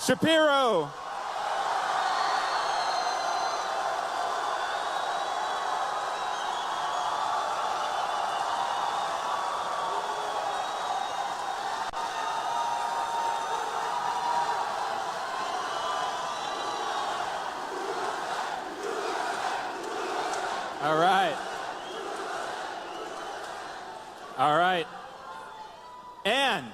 Shapiro. All right. All right. And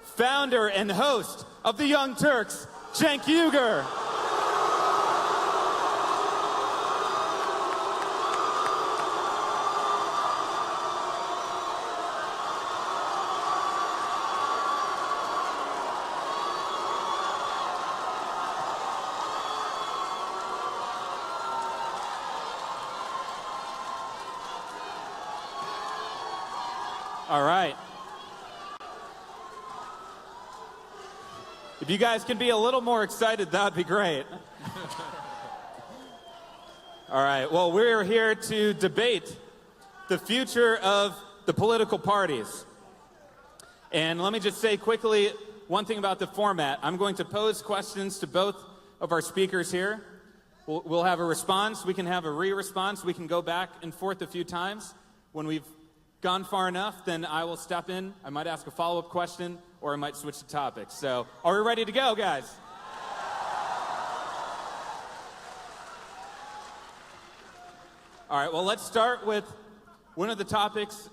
founder and host of the Young Turks, Cenk Uygur. All right. If you guys can be a little more excited, that'd be great. All right, well, we're here to debate the future of the political parties. And let me just say quickly one thing about the format. I'm going to pose questions to both of our speakers here. We'll have a response. We can have a re-response. We can go back and forth a few times. When we've gone far enough, then I will step in. I might ask a follow-up question, or I might switch the topic. So, are we ready to go, guys? All right, well, let's start with one of the topics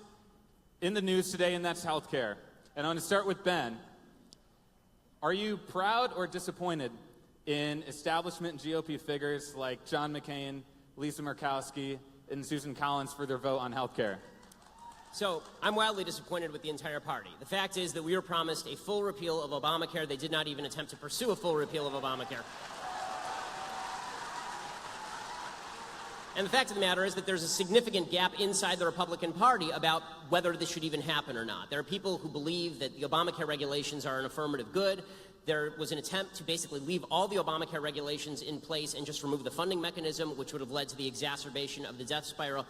in the news today, and that's healthcare. And I'm going to start with Ben. Are you proud or disappointed in establishment GOP figures like John McCain, Lisa Murkowski, and Susan Collins for their vote on healthcare? So, I'm wildly disappointed with the entire party. The fact is that we were promised a full repeal of Obamacare. They did not even attempt to pursue a full repeal of Obamacare. And the fact of the matter is that there's a significant gap inside the Republican Party about whether this should even happen or not. There are people who believe that the Obamacare regulations are an affirmative good. There was an attempt to basically leave all the Obamacare regulations in place and just remove the funding mechanism, which would have led to the exacerbation of the death spiral.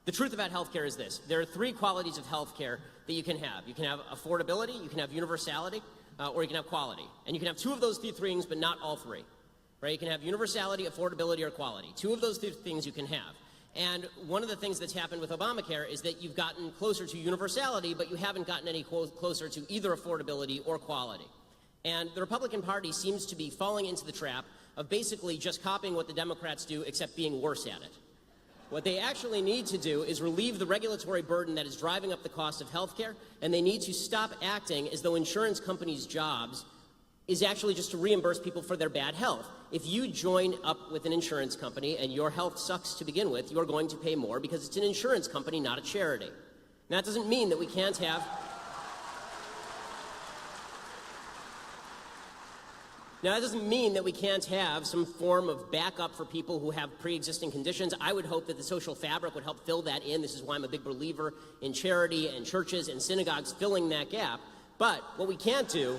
The truth about healthcare is this. There are three qualities of healthcare that you can have. You can have affordability, you can have universality, or you can have quality. And you can have two of those three things, but not all three. Right? You can have universality, affordability, or quality. Two of those three things you can have. And one of the things that's happened with Obamacare is that you've gotten closer to universality, but you haven't gotten any closer to either affordability or quality. And the Republican Party seems to be falling into the trap of basically just copying what the Democrats do, except being worse at it. What they actually need to do is relieve the regulatory burden that is driving up the cost of health care, and they need to stop acting as though insurance companies' jobs is actually just to reimburse people for their bad health. If you join up with an insurance company and your health sucks to begin with, you are going to pay more because it's an insurance company, not a charity. And that doesn't mean that we can't have Now, that doesn't mean that we can't have some form of backup for people who have pre-existing conditions. I would hope that the social fabric would help fill that in. This is why I'm a big believer in charity and churches and synagogues filling that gap. But what we can't do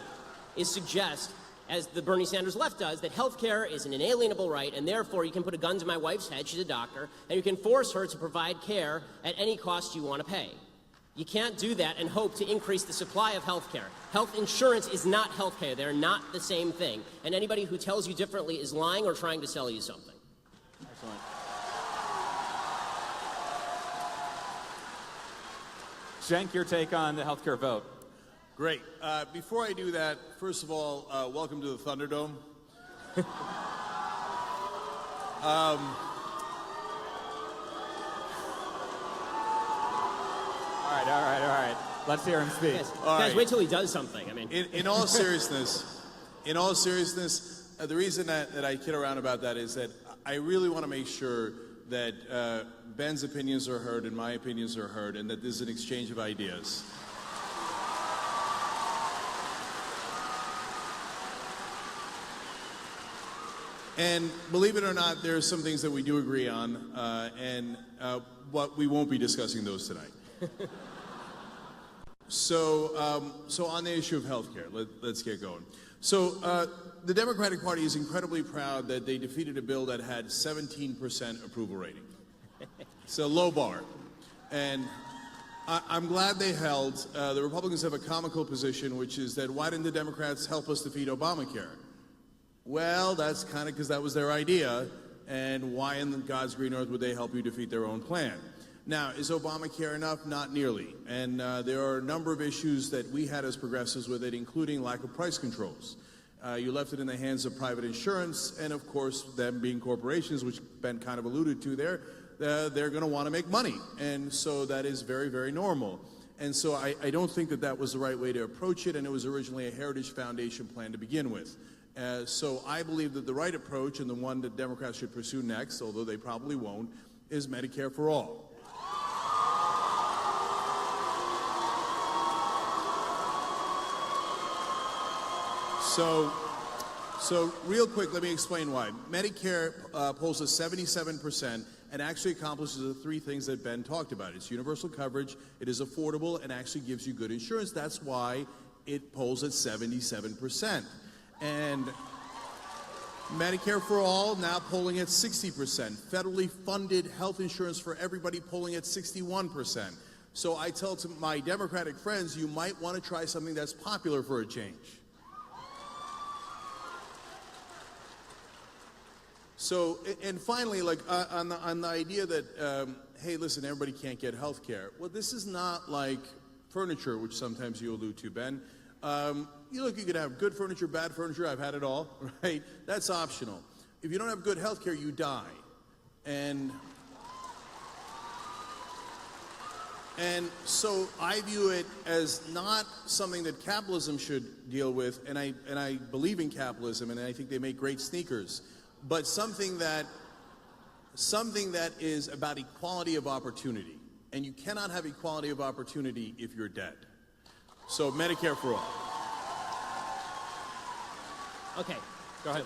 is suggest, as the Bernie Sanders left does, that health care is an inalienable right, and therefore you can put a gun to my wife's head, she's a doctor, and you can force her to provide care at any cost you want to pay. You can't do that and hope to increase the supply of health care. Health insurance is not health care. They're not the same thing. And anybody who tells you differently is lying or trying to sell you something. Excellent. Cenk, your take on the health care vote. Great. Before I do that, first of all, welcome to the Thunderdome. All right. Let's hear him speak. Yes. All Guys, right. wait till he does something. I mean, In all seriousness, the reason that I kid around about that is that I really want to make sure that Ben's opinions are heard and my opinions are heard, and that there's an exchange of ideas. And believe it or not, there are some things that we do agree on, and what we won't be discussing those tonight. So on the issue of healthcare, let's get going. So the Democratic Party is incredibly proud that they defeated a bill that had 17% approval rating. It's a low bar, and I'm glad they held. The Republicans have a comical position, which is that why didn't the Democrats help us defeat Obamacare? Well, that's kind of because that was their idea, and why in God's green earth would they help you defeat their own plan? Now, is Obamacare enough? Not nearly. And there are a number of issues that we had as progressives with it, including lack of price controls. You left it in the hands of private insurance, and of course, them being corporations, which Ben kind of alluded to there, they're going to want to make money. And so that is very, very normal. And so I don't think that that was the right way to approach it, and it was originally a Heritage Foundation plan to begin with. So I believe that the right approach, and the one that Democrats should pursue next, although they probably won't, is Medicare for all. So real quick, let me explain why. Medicare polls at 77% and actually accomplishes the three things that Ben talked about. It's universal coverage, it is affordable, and actually gives you good insurance. That's why it polls at 77%. And Medicare for all now polling at 60%. Federally funded health insurance for everybody polling at 61%. So I tell to my Democratic friends, you might want to try something that's popular for a change. So, and finally, like on the idea that, hey, listen, everybody can't get health care. Well, this is not like furniture, which sometimes you allude to, Ben. You could have good furniture, bad furniture. I've had it all, right? That's optional. If you don't have good health care, you die. And so I view it as not something that capitalism should deal with, and I believe in capitalism, and I think they make great sneakers. But something that is about equality of opportunity. And you cannot have equality of opportunity if you're dead. So Medicare for all. Okay. Go ahead.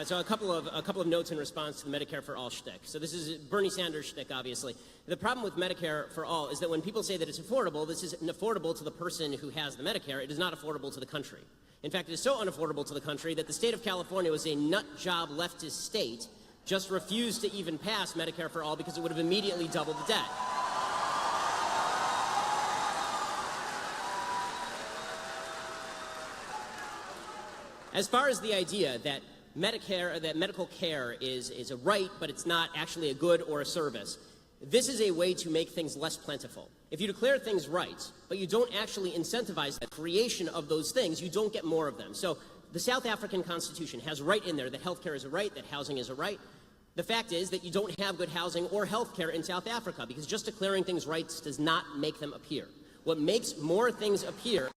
So a couple of notes in response to the Medicare for all shtick. So this is Bernie Sanders shtick, obviously. The problem with Medicare for all is that when people say that it's affordable, this is affordable to the person who has the Medicare. It is not affordable to the country. In fact, it is so unaffordable to the country that the state of California was a nut job leftist state, just refused to even pass Medicare for all because it would have immediately doubled the debt. As far as the idea that medical care is a right, but it's not actually a good or a service, this is a way to make things less plentiful. If you declare things rights, but you don't actually incentivize the creation of those things, you don't get more of them. So the South African Constitution has right in there that healthcare is a right, that housing is a right. The fact is that you don't have good housing or healthcare in South Africa because just declaring things rights does not make them appear. What makes more things appear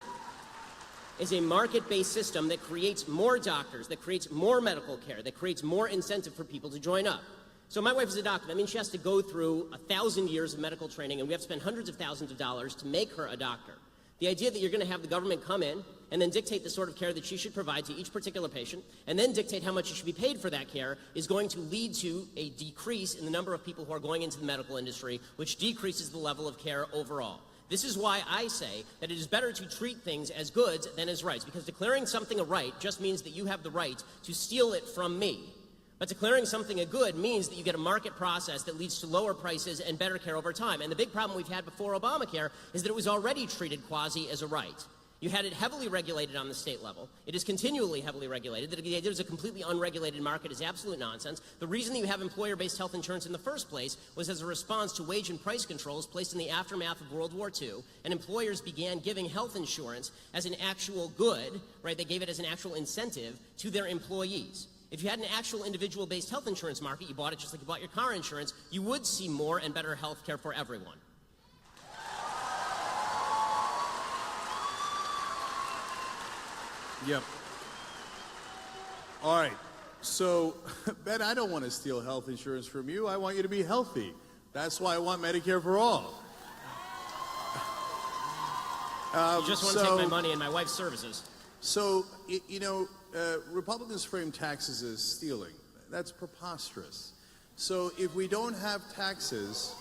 is a market-based system that creates more doctors, that creates more medical care, that creates more incentive for people to join up. So my wife is a doctor. That means she has to go through 1,000 years of medical training, and we have to spend hundreds of thousands of dollars to make her a doctor. The idea that you're going to have the government come in and then dictate the sort of care that she should provide to each particular patient, and then dictate how much she should be paid for that care, is going to lead to a decrease in the number of people who are going into the medical industry, which decreases the level of care overall. This is why I say that it is better to treat things as goods than as rights, because declaring something a right just means that you have the right to steal it from me. But declaring something a good means that you get a market process that leads to lower prices and better care over time. And the big problem we've had before Obamacare is that it was already treated quasi as a right. You had it heavily regulated on the state level. It is continually heavily regulated. The idea there's a completely unregulated market is absolute nonsense. The reason that you have employer-based health insurance in the first place was as a response to wage and price controls placed in the aftermath of World War II, and employers began giving health insurance as an actual good, right? They gave it as an actual incentive to their employees. If you had an actual individual-based health insurance market, you bought it just like you bought your car insurance, you would see more and better health care for everyone. Yep. All right. So, Ben, I don't want to steal health insurance from you. I want you to be healthy. That's why I want Medicare for all. You just want to take my money and my wife's services. So, Republicans frame taxes as stealing. That's preposterous. So if we don't have taxes,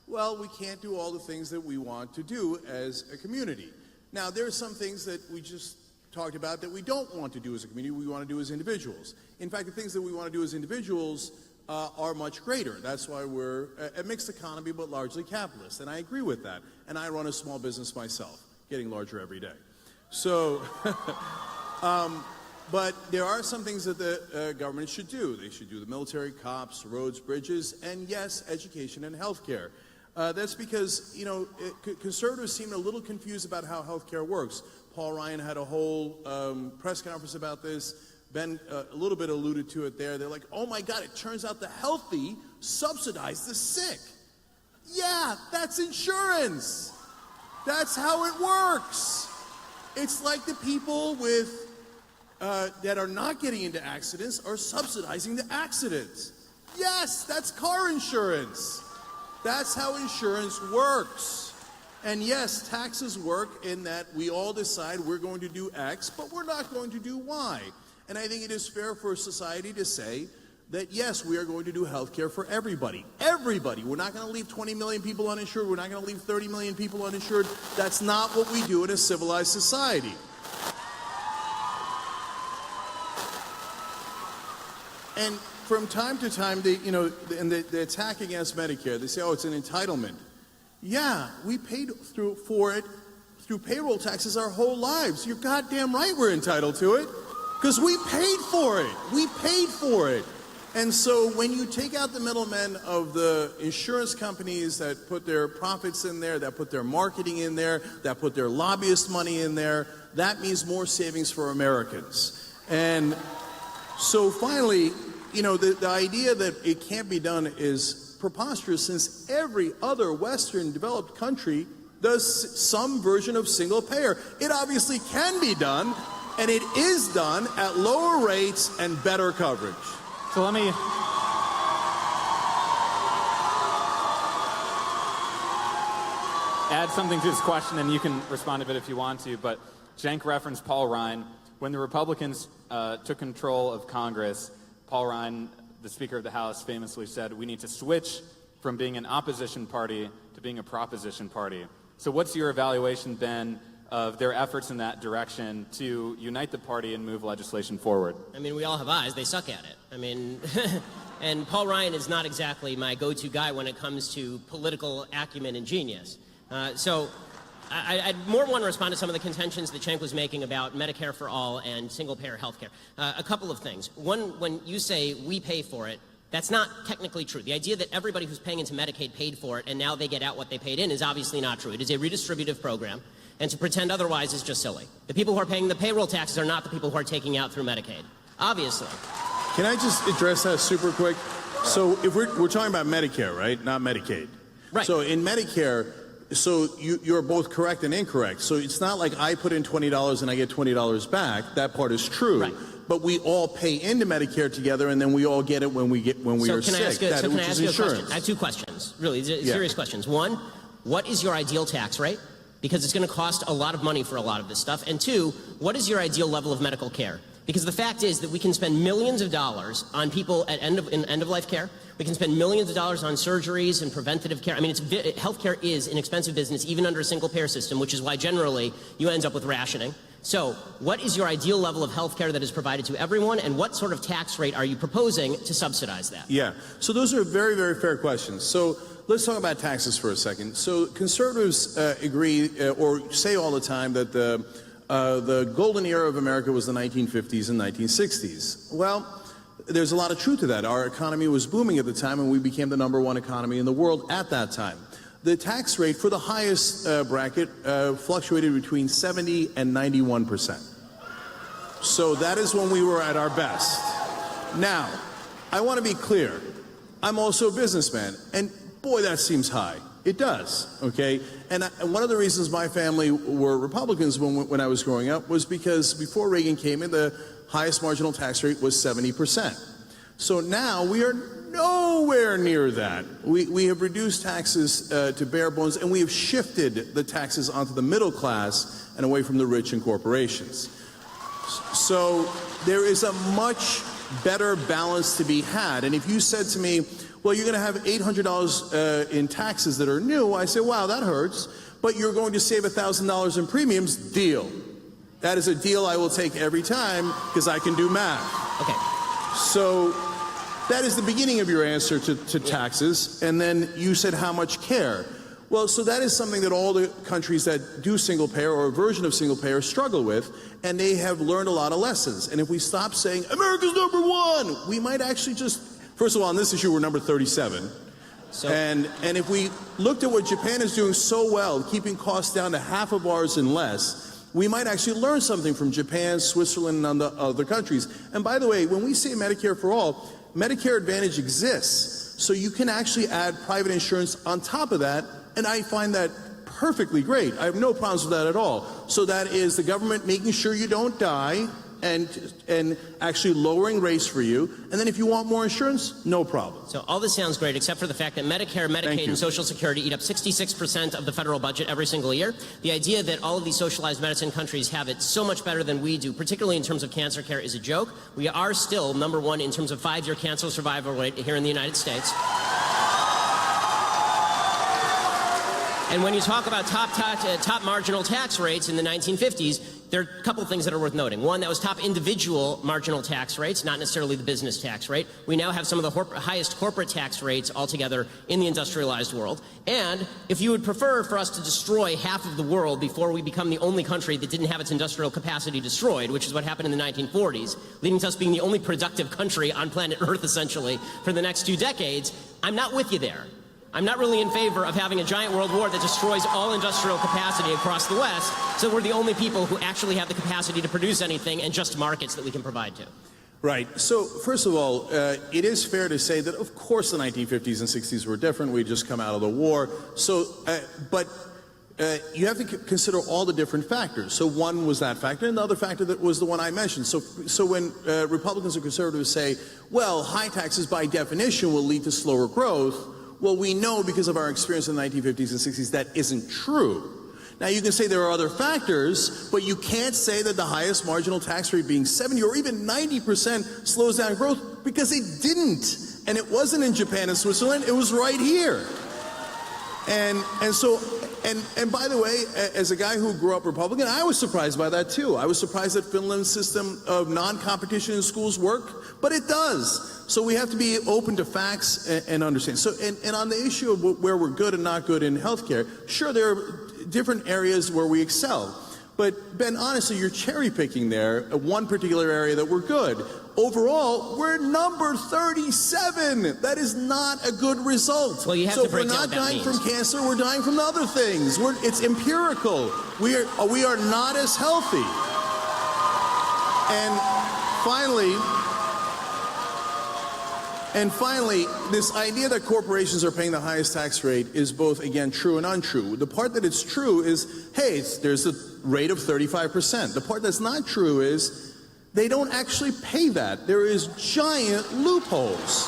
well, we can't do all the things that we want to do as a community. Now, there are some things that we just talked about that we don't want to do as a community, we want to do as individuals. In fact, the things that we want to do as individuals are much greater. That's why we're a mixed economy, but largely capitalist. And I agree with that. And I run a small business myself, getting larger every day. So, but there are some things that the government should do. They should do the military, cops, roads, bridges, and yes, education and healthcare. That's because, you know, conservatives seem a little confused about how healthcare works. Paul Ryan had a whole press conference about this. Ben a little bit alluded to it there. They're like, oh my God, it turns out the healthy subsidize the sick. Yeah, that's insurance. That's how it works. It's like the people with that are not getting into accidents are subsidizing the accidents. Yes, that's car insurance. That's how insurance works. And yes, taxes work in that we all decide we're going to do X, but we're not going to do Y. And I think it is fair for society to say that, yes, we are going to do health care for everybody. Everybody. We're not going to leave 20 million people uninsured. We're not going to leave 30 million people uninsured. That's not what we do in a civilized society. And from time to time, the attack against Medicare, they say, oh, it's an entitlement. Yeah, we paid for it through payroll taxes our whole lives. You're goddamn right we're entitled to it. Because we paid for it. We paid for it. And so when you take out the middlemen of the insurance companies that put their profits in there, that put their marketing in there, that put their lobbyist money in there, that means more savings for Americans. And so finally, you know, the idea that it can't be done is preposterous, since every other Western developed country does some version of single payer. It obviously can be done. And it is done at lower rates and better coverage. So let me add something to this question, and you can respond to it if you want to. But Cenk referenced Paul Ryan. When the Republicans took control of Congress, Paul Ryan, the Speaker of the House, famously said, we need to switch from being an opposition party to being a proposition party. So what's your evaluation, Ben, of their efforts in that direction to unite the party and move legislation forward? I mean, we all have eyes. They suck at it. I mean, and Paul Ryan is not exactly my go-to guy when it comes to political acumen and genius. So I'd more want to respond to some of the contentions that Cenk was making about Medicare for all and single-payer health care. A couple of things. One, when you say we pay for it, that's not technically true. The idea that everybody who's paying into Medicaid paid for it and now they get out what they paid in is obviously not true. It is a redistributive program. And to pretend otherwise is just silly. The people who are paying the payroll taxes are not the people who are taking out through Medicaid. Obviously. Can I just address that super quick? So if we're talking about Medicare, right? Not Medicaid. Right. So in Medicare, so you're both correct and incorrect. So it's not like I put in $20 and I get $20 back. That part is true. Right. But we all pay into Medicare together, and then we all get it when we are sick. Can I ask you a insurance. question? I have two questions, really serious questions. One, what is your ideal tax rate? Because it's going to cost a lot of money for a lot of this stuff. And two, what is your ideal level of medical care? Because the fact is that we can spend millions of dollars on people at end-of-life care. We can spend millions of dollars on surgeries and preventative care. I mean, healthcare is an expensive business, even under a single-payer system, which is why generally you end up with rationing. So what is your ideal level of healthcare that is provided to everyone, and what sort of tax rate are you proposing to subsidize that? Yeah. So those are very, very fair questions. So let's talk about taxes for a second. So conservatives agree or say all the time that the golden era of America was the 1950s and 1960s. Well, there's a lot of truth to that. Our economy was booming at the time, and we became the #1 economy in the world at that time. The tax rate for the highest bracket fluctuated between 70 and 91%. So that is when we were at our best. Now, I want to be clear. I'm also a businessman, and boy, that seems high. It does, okay? And one of the reasons my family were Republicans when I was growing up was because before Reagan came in, the highest marginal tax rate was 70%. So now we are nowhere near that. We have reduced taxes to bare bones, and we have shifted the taxes onto the middle class and away from the rich and corporations. So there is a much better balance to be had. And if you said to me, well, you're going to have $800 in taxes that are new, I say, wow, that hurts. But you're going to save $1,000 in premiums, deal. That is a deal I will take every time because I can do math. Okay. So that is the beginning of your answer to taxes, and then you said how much care. Well, so that is something that all the countries that do single payer or a version of single payer struggle with, and they have learned a lot of lessons. And if we stop saying, America's number one, we might actually just, first of all, on this issue, we're number 37. So, and if we looked at what Japan is doing so well, keeping costs down to half of ours and less, we might actually learn something from Japan, Switzerland, and other countries. And by the way, when we say Medicare for all, Medicare Advantage exists. So you can actually add private insurance on top of that, and I find that perfectly great. I have no problems with that at all. So that is the government making sure you don't die and actually lowering rates for you. And then if you want more insurance, no problem. So all this sounds great, except for the fact that Medicare, Medicaid, and Social Security eat up 66% of the federal budget every single year. The idea that all of these socialized medicine countries have it so much better than we do, particularly in terms of cancer care, is a joke. We are still number one in terms of 5-year cancer survival rate here in the United States. And when you talk about top marginal tax rates in the 1950s, there are a couple of things that are worth noting. One, that was top individual marginal tax rates, not necessarily the business tax rate. We now have some of the highest corporate tax rates altogether in the industrialized world. And if you would prefer for us to destroy half of the world before we become the only country that didn't have its industrial capacity destroyed, which is what happened in the 1940s, leading to us being the only productive country on planet Earth, essentially, for the next 2 decades, I'm not with you there. I'm not really in favor of having a giant world war that destroys all industrial capacity across the West, so we're the only people who actually have the capacity to produce anything and just markets that we can provide to. Right. So, first of all, it is fair to say that, of course, the 1950s and 60s were different. We'd just come out of the war. So, but you have to consider all the different factors. So one was that factor, and the other factor that was the one I mentioned. So when Republicans and conservatives say, well, high taxes by definition will lead to slower growth, well, we know because of our experience in the 1950s and 60s that isn't true. Now, you can say there are other factors, but you can't say that the highest marginal tax rate being 70 or even 90% slows down growth, because it didn't. And it wasn't in Japan and Switzerland, it was right here. And by the way, as a guy who grew up Republican, I was surprised by that too. I was surprised that Finland's system of non-competition in schools worked, but it does. So we have to be open to facts and understand. So, and on the issue of where we're good and not good in healthcare, sure, there are different areas where we excel. But Ben, honestly, you're cherry picking there one particular area that we're good. Overall, we're number 37. That is not a good result. Well, you have to break down what that means. So if we're not dying from cancer, we're dying from the other things. It's empirical. We are not as healthy. And finally, this idea that corporations are paying the highest tax rate is both, again, true and untrue. The part that it's true is, hey, there's a rate of 35%. The part that's not true is they don't actually pay that. There is giant loopholes.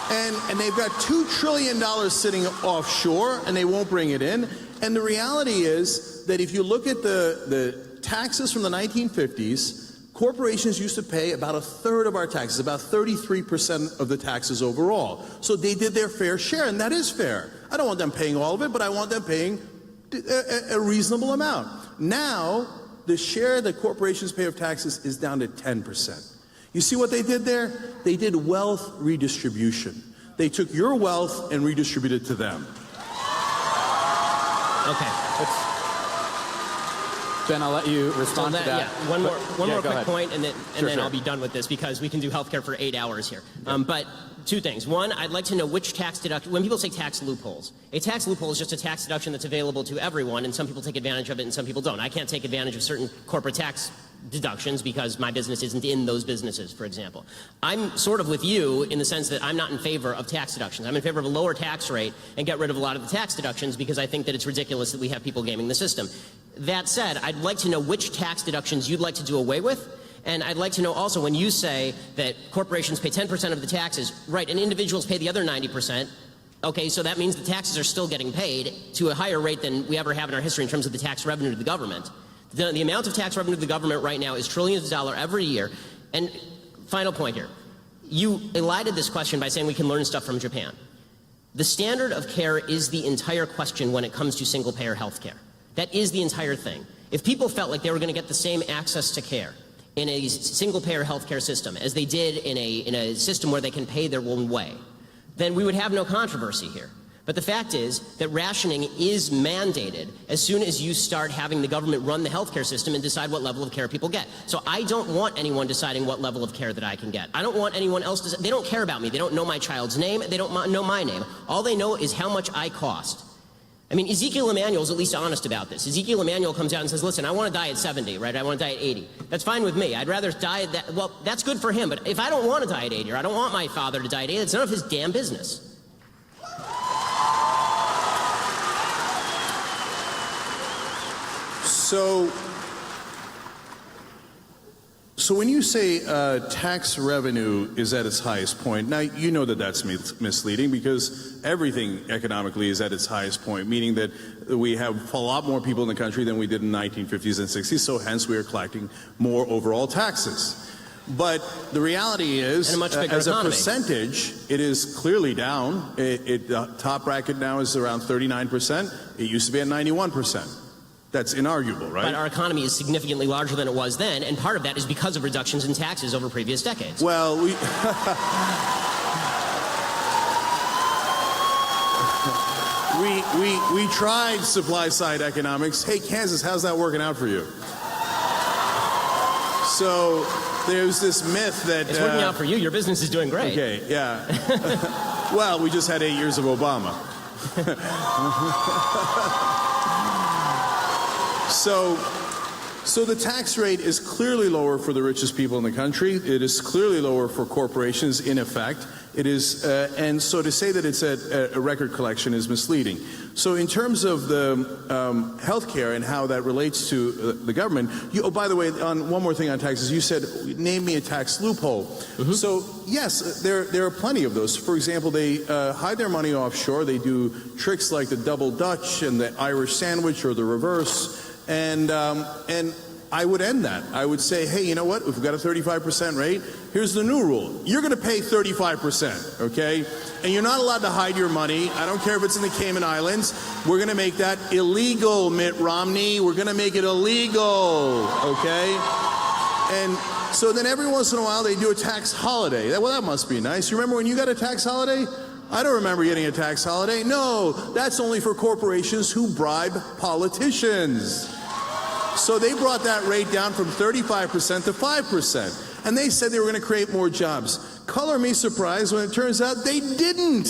And they've got $2 trillion sitting offshore, and they won't bring it in. And the reality is that if you look at the taxes from the 1950s, corporations used to pay about a third of our taxes, about 33% of the taxes overall. So they did their fair share, and that is fair. I don't want them paying all of it, but I want them paying a reasonable amount. Now, the share that corporations pay of taxes is down to 10%. You see what they did there? They did wealth redistribution. They took your wealth and redistributed it to them. Okay. Ben, I'll let you respond to that. Yeah, one more quick point, and then Sure. I'll be done with this, because we can do healthcare for 8 hours here. But 2 things. One, I'd like to know which tax deduction, when people say tax loopholes, a tax loophole is just a tax deduction that's available to everyone, and some people take advantage of it and some people don't. I can't take advantage of certain corporate tax deductions because my business isn't in those businesses, for example. I'm sort of with you in the sense that I'm not in favor of tax deductions. I'm in favor of a lower tax rate and get rid of a lot of the tax deductions, because I think that it's ridiculous that we have people gaming the system. That said, I'd like to know which tax deductions you'd like to do away with. And I'd like to know also, when you say that corporations pay 10% of the taxes, right, and individuals pay the other 90%, okay, so that means the taxes are still getting paid to a higher rate than we ever have in our history in terms of the tax revenue to the government. The amount of tax revenue to the government right now is trillions of dollars every year. And final point here. You elided this question by saying we can learn stuff from Japan. The standard of care is the entire question when it comes to single-payer health care. That is the entire thing. If people felt like they were going to get the same access to care in a single-payer healthcare system as they did in a system where they can pay their own way, then we would have no controversy here. But the fact is that rationing is mandated as soon as you start having the government run the healthcare system and decide what level of care people get. So I don't want anyone deciding what level of care that I can get. I don't want anyone else to. They don't care about me. They don't know my child's name. They don't know my name. All they know is how much I cost. I mean, Ezekiel Emanuel's at least honest about this. Ezekiel Emanuel comes out and says, listen, I want to die at 70, right? I want to die at 80. That's fine with me. I'd rather die at that. Well, that's good for him. But if I don't want to die at 80, or I don't want my father to die at 80, it's none of his damn business. So when you say tax revenue is at its highest point, now you know that that's misleading because everything economically is at its highest point, meaning that we have a lot more people in the country than we did in the 1950s and 60s, so hence we are collecting more overall taxes. But the reality is, as a percentage, it is clearly down. The top bracket now is around 39%. It used to be at 91%. That's inarguable, right? But our economy is significantly larger than it was then, and part of that is because of reductions in taxes over previous decades. Well, we tried supply-side economics. Hey, Kansas, how's that working out for you? So there's this myth that it's working out for you. Your business is doing great. Okay, yeah. Well, we just had 8 years of Obama. So the tax rate is clearly lower for the richest people in the country. It is clearly lower for corporations, in effect. It is, and so to say that it's at a record collection is misleading. So in terms of the healthcare and how that relates to the government, oh, by the way, on one more thing on taxes, you said, name me a tax loophole. Mm-hmm. So yes, there are plenty of those. For example, they hide their money offshore. They do tricks like the double Dutch and the Irish sandwich or the reverse. And I would end that. I would say, hey, you know what? If we've got a 35% rate, here's the new rule. You're going to pay 35%, okay? And you're not allowed to hide your money. I don't care if it's in the Cayman Islands. We're going to make that illegal, Mitt Romney. We're going to make it illegal, okay? And so then every once in a while they do a tax holiday. Well, that must be nice. You remember when you got a tax holiday? I don't remember getting a tax holiday. No, that's only for corporations who bribe politicians. So they brought that rate down from 35% to 5%. And they said they were going to create more jobs. Color me surprised when it turns out they didn't.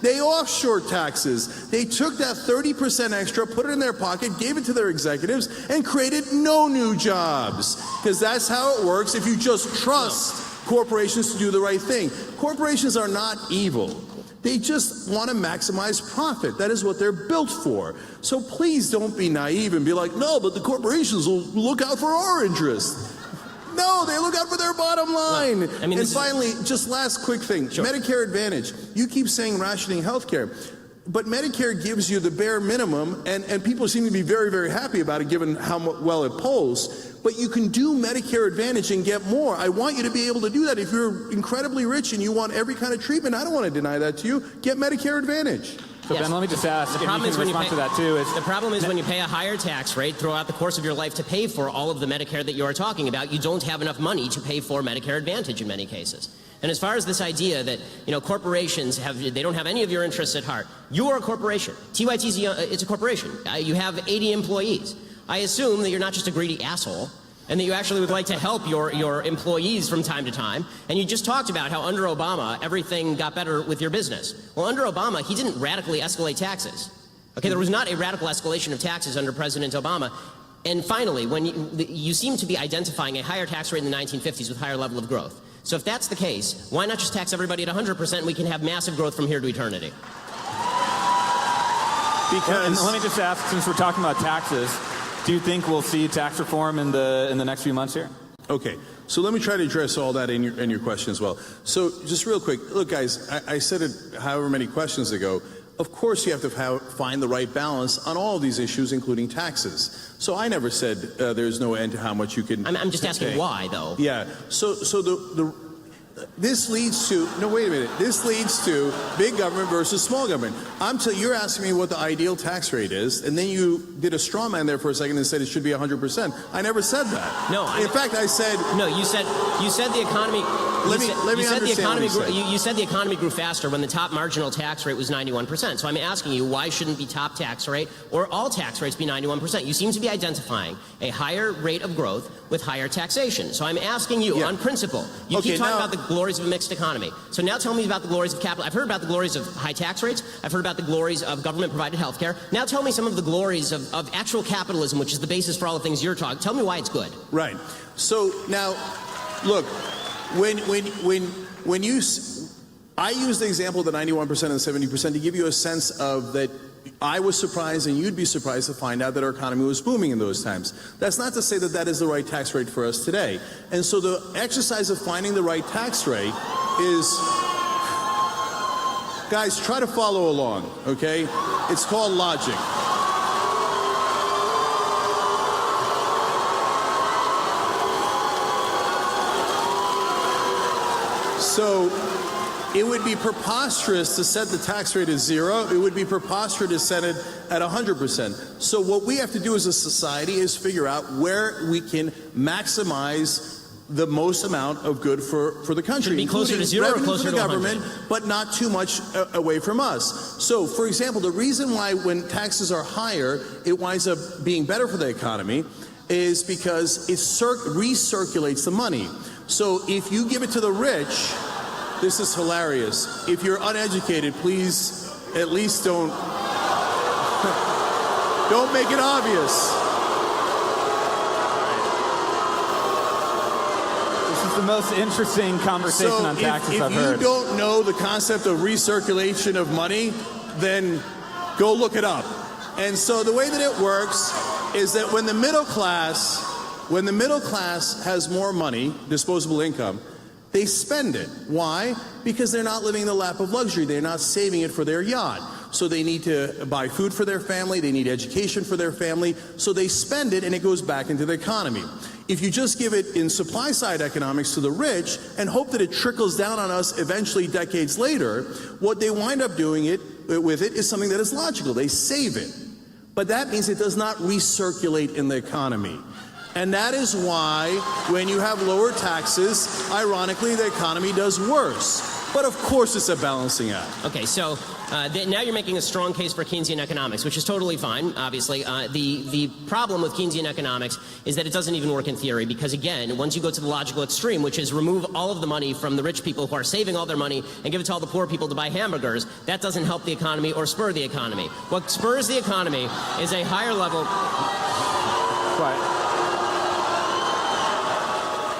They offshore taxes. They took that 30% extra, put it in their pocket, gave it to their executives, and created no new jobs. Because that's how it works if you just trust corporations to do the right thing. Corporations are not evil. They just want to maximize profit. That is what they're built for. So please don't be naive and be like, no, but the corporations will look out for our interests. No, they look out for their bottom line. Well, I mean, and finally, just last quick thing, sure. Medicare Advantage. You keep saying rationing health care, but Medicare gives you the bare minimum, and people seem to be very, very happy about it given how well it polls. But you can do Medicare Advantage and get more. I want you to be able to do that. If you're incredibly rich and you want every kind of treatment, I don't want to deny that to you. Get Medicare Advantage. So yes. Ben, let me just ask, the problem is when you pay, to that too, the problem is when you pay a higher tax rate throughout the course of your life to pay for all of the Medicare that you are talking about, you don't have enough money to pay for Medicare Advantage in many cases. And as far as this idea that, corporations they don't have any of your interests at heart, you are a corporation. TYT's it's a corporation. You have 80 employees. I assume that you're not just a greedy asshole, and that you actually would like to help your employees from time to time. And you just talked about how under Obama, everything got better with your business. Well, under Obama, he didn't radically escalate taxes. Okay, there was not a radical escalation of taxes under President Obama. And finally, when you seem to be identifying a higher tax rate in the 1950s with higher level of growth. So if that's the case, why not just tax everybody at 100% and we can have massive growth from here to eternity? Because, and let me just ask, since we're talking about taxes, do you think we'll see tax reform in the next few months here? Okay, so let me try to address all that in your question as well. So just real quick, look guys, I said it however many questions ago, of course you have to find the right balance on all of these issues, including taxes. So I never said there's no end to how much you can I'm just asking pay. Why, though. Yeah, so This leads to, no, wait a minute. This leads to big government versus small government. You're asking me what the ideal tax rate is, and then you did a straw man there for a second and said it should be 100%. I never said that. No. In fact, I said... No, you said the economy... Let me understand you said the economy grew faster when the top marginal tax rate was 91%. So I'm asking you, why shouldn't the top tax rate or all tax rates be 91%? You seem to be identifying a higher rate of growth with higher taxation. So I'm asking you, on principle, you keep talking about the glories of a mixed economy. So now tell me about the glories of capital. I've heard about the glories of high tax rates. I've heard about the glories of government-provided health care. Now tell me some of the glories of actual capitalism, which is the basis for all the things you're talking. Tell me why it's good. Right. So now, look, when you... I use the example of the 91% and the 70% to give you a sense of that I was surprised and you'd be surprised to find out that our economy was booming in those times. That's not to say that that is the right tax rate for us today. And so the exercise of finding the right tax rate is... Guys, try to follow along, okay? It's called logic. So it would be preposterous to set the tax rate at 0. It would be preposterous to set it at 100%. So what we have to do as a society is figure out where we can maximize the most amount of good for the country. Should it be closer to 0 or closer to 100? Government, but not too much away from us. So, for example, the reason why when taxes are higher, it winds up being better for the economy is because it recirculates the money. So if you give it to the rich, this is hilarious. If you're uneducated, please at least don't make it obvious. This is the most interesting conversation on taxes I've heard. If you don't know the concept of recirculation of money, then go look it up. And so the way that it works is that when the middle class has more money, disposable income, they spend it. Why? Because they're not living in the lap of luxury. They're not saving it for their yacht. So they need to buy food for their family. They need education for their family. So they spend it, and it goes back into the economy. If you just give it in supply-side economics to the rich and hope that it trickles down on us eventually decades later, what they wind up doing with it is something that is logical. They save it. But that means it does not recirculate in the economy. And that is why when you have lower taxes, ironically, the economy does worse. But of course it's a balancing act. Okay, so now you're making a strong case for Keynesian economics, which is totally fine, obviously. The problem with Keynesian economics is that it doesn't even work in theory because, again, once you go to the logical extreme, which is remove all of the money from the rich people who are saving all their money and give it to all the poor people to buy hamburgers, that doesn't help the economy or spur the economy. What spurs the economy is a higher level...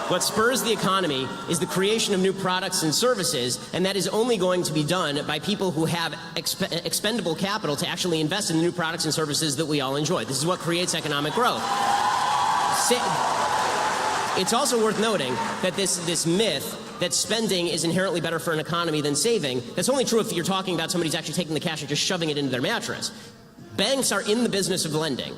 What spurs the economy is the creation of new products and services, and that is only going to be done by people who have expendable capital to actually invest in the new products and services that we all enjoy. This is what creates economic growth. It's also worth noting that this myth that spending is inherently better for an economy than saving, that's only true if you're talking about somebody who's actually taking the cash and just shoving it into their mattress. Banks are in the business of lending.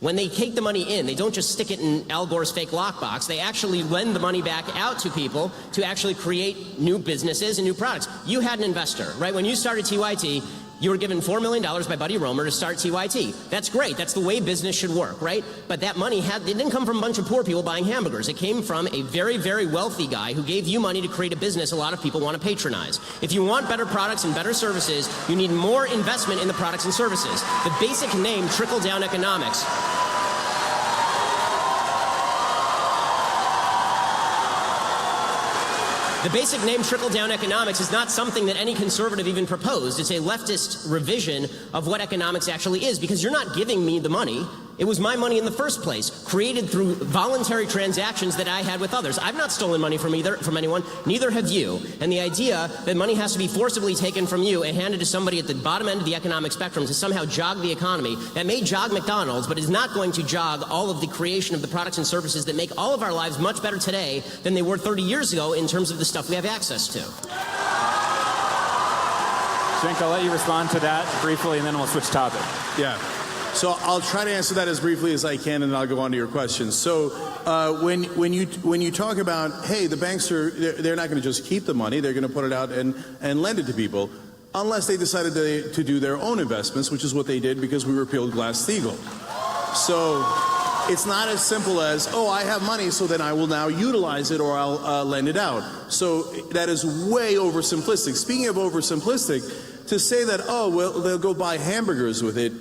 When they take the money in, they don't just stick it in Al Gore's fake lockbox. They actually lend the money back out to people to actually create new businesses and new products. You had an investor, right? When you started TYT, you were given $4 million by Buddy Roemer to start TYT. That's great. That's the way business should work, right? But that money it didn't come from a bunch of poor people buying hamburgers. It came from a very, very wealthy guy who gave you money to create a business a lot of people want to patronize. If you want better products and better services, you need more investment in the products and services. The basic name, trickle-down economics. The basic name trickle-down economics is not something that any conservative even proposed. It's a leftist revision of what economics actually is, because you're not giving me the money. It was my money in the first place, created through voluntary transactions that I had with others. I've not stolen money from anyone, neither have you. And the idea that money has to be forcibly taken from you and handed to somebody at the bottom end of the economic spectrum to somehow jog the economy, that may jog McDonald's, but is not going to jog all of the creation of the products and services that make all of our lives much better today than they were 30 years ago in terms of the stuff we have access to. Cenk, I'll let you respond to that briefly, and then we'll switch topic. Yeah. So I'll try to answer that as briefly as I can, and I'll go on to your questions. So when you talk about, hey, the banks they're not going to just keep the money, they're going to put it out and lend it to people, unless they decided to do their own investments, which is what they did because we repealed Glass-Steagall. So it's not as simple as, oh, I have money, so then I will now utilize it or I'll lend it out. So that is way oversimplistic. Speaking of oversimplistic, to say that, oh, well, they'll go buy hamburgers with it,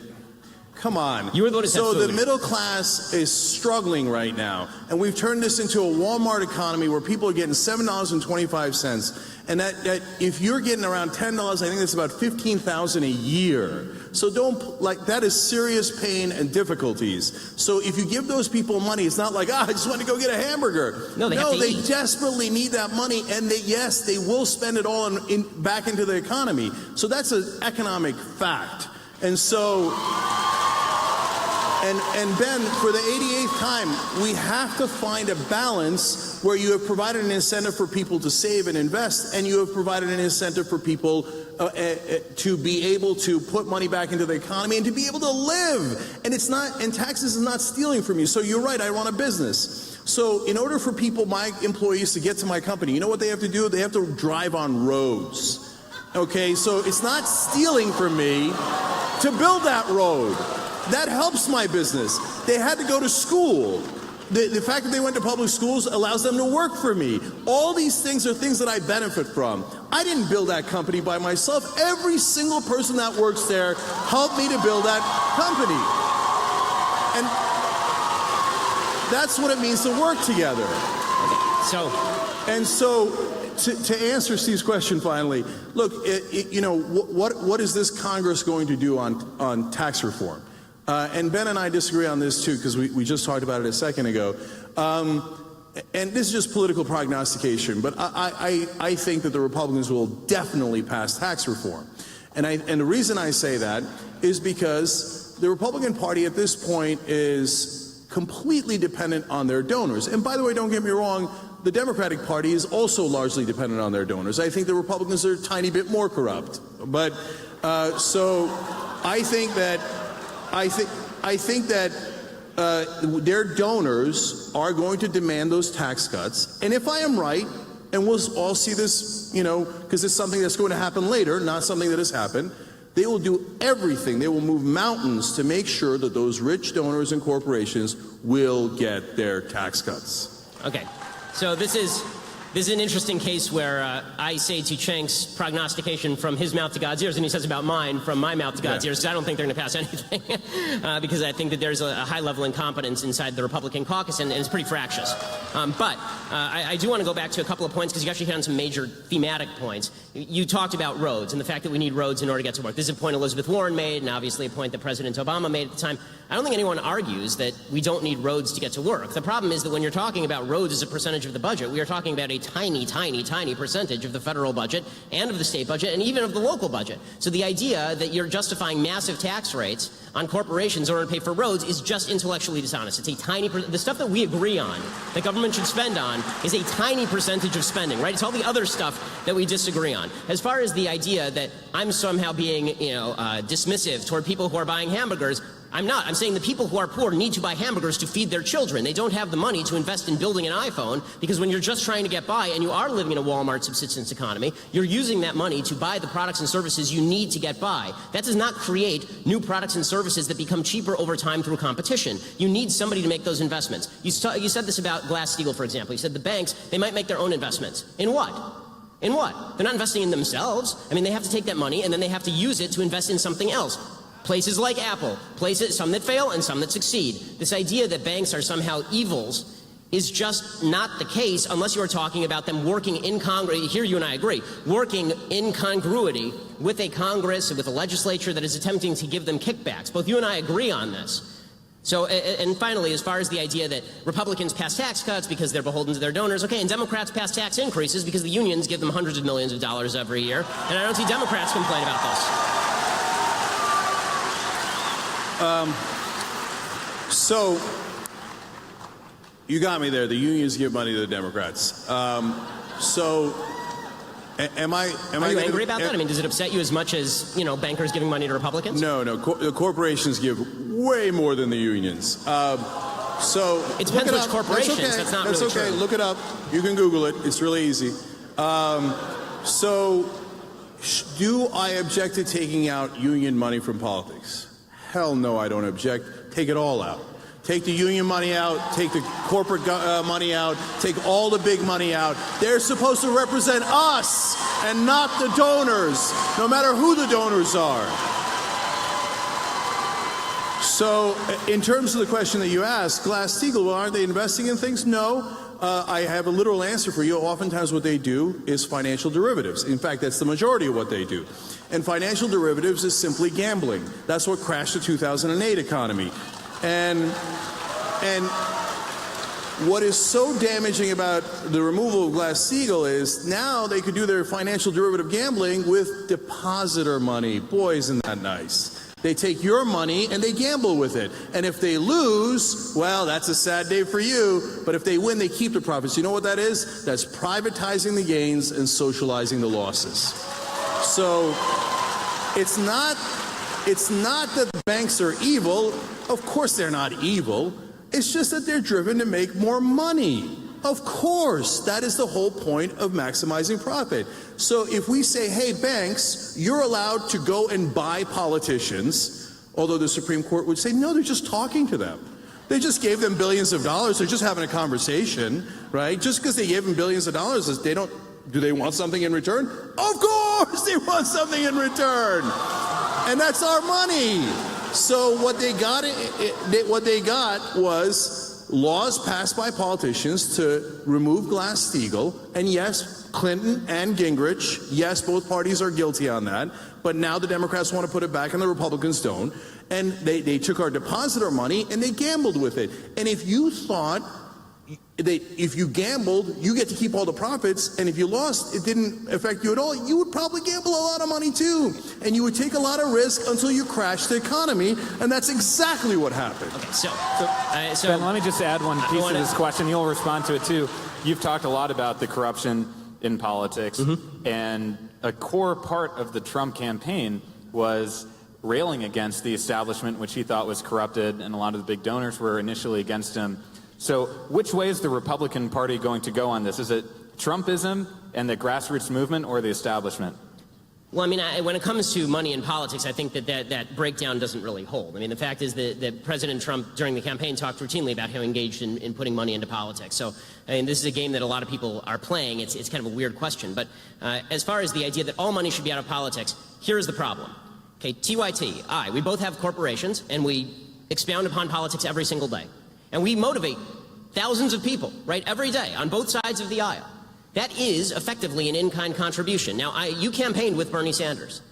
come on. You were the one who said so food. The middle class is struggling right now, and we've turned this into a Walmart economy where people are getting $7.25, and that if you're getting around $10, I think that's about $15,000 a year. So that is serious pain and difficulties. So if you give those people money, it's not like, I just want to go get a hamburger. No, they desperately need that money, and they will spend it all back into the economy. So that's an economic fact. And so, and Ben, for the 88th time, we have to find a balance where you have provided an incentive for people to save and invest, and you have provided an incentive for people to be able to put money back into the economy and to be able to live. And taxes is not stealing from you. So you're right, I run a business. So in order for my employees to get to my company, you know what they have to do? They have to drive on roads. Okay, so it's not stealing from me to build that road. That helps my business. They had to go to school. The fact that they went to public schools allows them to work for me. All these things are things that I benefit from. I didn't build that company by myself. Every single person that works there helped me to build that company. And that's what it means to work together. So to answer Steve's question finally, look, what is this Congress going to do on tax reform? And Ben and I disagree on this too, because we just talked about it a second ago. And this is just political prognostication, but I think that the Republicans will definitely pass tax reform. And the reason I say that is because the Republican Party at this point is completely dependent on their donors. And by the way, don't get me wrong, the Democratic Party is also largely dependent on their donors. I think the Republicans are a tiny bit more corrupt. But so I think that their donors are going to demand those tax cuts. And if I am right, and we'll all see this, because it's something that's going to happen later, not something that has happened, they will do everything. They will move mountains to make sure that those rich donors and corporations will get their tax cuts. Okay. So this is an interesting case where I say to Cenk's prognostication from his mouth to God's ears, and he says about mine from my mouth to God's ears, because I don't think they're going to pass anything, because I think that there's a high level of incompetence inside the Republican caucus, and it's pretty fractious. But I do want to go back to a couple of points, because you actually hit on some major thematic points. You talked about roads and the fact that we need roads in order to get to work. This is a point Elizabeth Warren made, and obviously a point that President Obama made at the time. I don't think anyone argues that we don't need roads to get to work. The problem is that when you're talking about roads as a percentage of the budget, we are talking about a tiny, tiny, tiny percentage of the federal budget and of the state budget and even of the local budget. So the idea that you're justifying massive tax rates on corporations in order to pay for roads is just intellectually dishonest. It's a tiny the stuff that we agree on, that government should spend on, is a tiny percentage of spending, right? It's all the other stuff that we disagree on. As far as the idea that I'm somehow being, dismissive toward people who are buying hamburgers, I'm not. I'm saying the people who are poor need to buy hamburgers to feed their children. They don't have the money to invest in building an iPhone, because when you're just trying to get by and you are living in a Walmart subsistence economy, you're using that money to buy the products and services you need to get by. That does not create new products and services that become cheaper over time through competition. You need somebody to make those investments. You said this about Glass-Steagall, for example. You said the banks, they might make their own investments. In what? In what? They're not investing in themselves. I mean, they have to take that money and then they have to use it to invest in something else. Places like Apple, some that fail and some that succeed. This idea that banks are somehow evils is just not the case unless you are talking about them working in Congress. Here you and I agree, working in congruity with a Congress and with a legislature that is attempting to give them kickbacks. Both you and I agree on this. So, and finally, as far as the idea that Republicans pass tax cuts because they're beholden to their donors, okay, and Democrats pass tax increases because the unions give them hundreds of millions of dollars every year, and I don't see Democrats complain about this. So you got me there. The unions give money to the Democrats. So am I? Are you angry about that? I mean, does it upset you as much as bankers giving money to Republicans? No. The corporations give way more than the unions. So it depends which corporations. That's not really okay. true. Look it up. You can Google it. It's really easy. Do I object to taking out union money from politics? Hell no, I don't object. Take it all out. Take the union money out, take the corporate money out, take all the big money out. They're supposed to represent us and not the donors, no matter who the donors are. So in terms of the question that you asked, Glass-Steagall, well, aren't they investing in things? No. I have a literal answer for you. Oftentimes what they do is financial derivatives. In fact, that's the majority of what they do. And financial derivatives is simply gambling. That's what crashed the 2008 economy. And what is so damaging about the removal of Glass-Steagall is now they could do their financial derivative gambling with depositor money. Boy, isn't that nice. They take your money and they gamble with it. And if they lose, well, that's a sad day for you. But if they win, they keep the profits. You know what that is? That's privatizing the gains and socializing the losses. So it's not that the banks are evil. Of course they're not evil. It's just that they're driven to make more money. Of course, that is the whole point of maximizing profit. So if we say, hey, banks, you're allowed to go and buy politicians, although the Supreme Court would say, no, they're just talking to them. They just gave them billions of dollars. They're just having a conversation, right? Just because they gave them billions of dollars, do they want something in return? Of course they want something in return. And that's our money. So what they got was laws passed by politicians to remove Glass-Steagall, and yes, Clinton and Gingrich, yes, both parties are guilty on that, but now the Democrats want to put it back and the Republicans don't, and they took our depositor money and they gambled with it. And if you thought that if you gambled, you get to keep all the profits, and if you lost, it didn't affect you at all, you would probably gamble a lot of money too. And you would take a lot of risk until you crash the economy, and that's exactly what happened. Okay, so Ben, let me just add one piece of this question. You'll respond to it too. You've talked a lot about the corruption in politics, and a core part of the Trump campaign was railing against the establishment, which he thought was corrupted, and a lot of the big donors were initially against him. So which way is the Republican Party going to go on this? Is it Trumpism and the grassroots movement, or the establishment? Well, I mean, when it comes to money in politics, I think that breakdown doesn't really hold. I mean, the fact is that President Trump, during the campaign, talked routinely about how he engaged in putting money into politics. So, I mean, this is a game that a lot of people are playing. It's kind of a weird question. But as far as the idea that all money should be out of politics, here's the problem. Okay, TYT, we both have corporations, and we expound upon politics every single day. And we motivate thousands of people, right, every day on both sides of the aisle. That is effectively an in-kind contribution. Now, you campaigned with Bernie Sanders.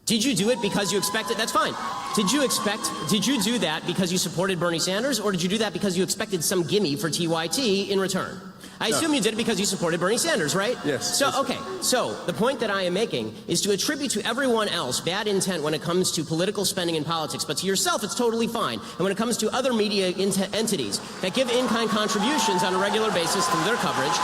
Did you do it because you expected? That's fine. Did you do that because you supported Bernie Sanders, or did you do that because you expected some gimme for TYT in return? I assume you did it because you supported Bernie Sanders, right? Yes. So, okay. So, the point that I am making is to attribute to everyone else bad intent when it comes to political spending in politics, but to yourself, it's totally fine. And when it comes to other media entities that give in-kind contributions on a regular basis through their coverage,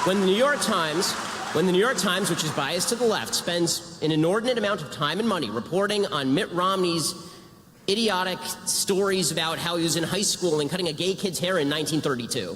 when the New York Times, which is biased to the left, spends an inordinate amount of time and money reporting on Mitt Romney's idiotic stories about how he was in high school and cutting a gay kid's hair in 1932,